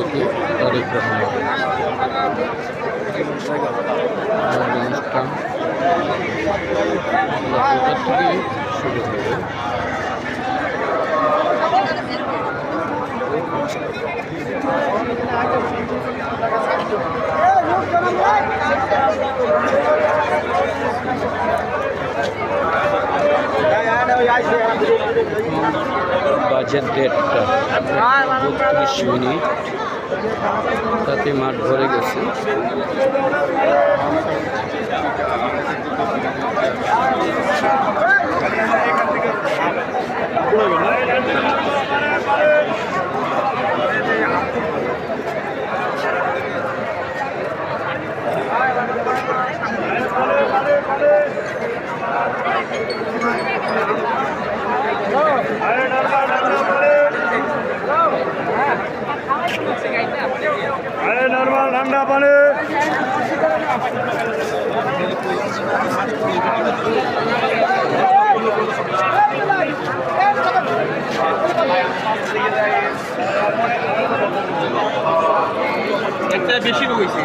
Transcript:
রাষ্ট্রপতি তারেক রহমান। অনুষ্ঠান থেকে শুরু হবে। বাজেট 1:30 তাতে মাঠ ভরে গেছে। নরমাল ঠান্ডা পানি একটা বেশি হয়েছে।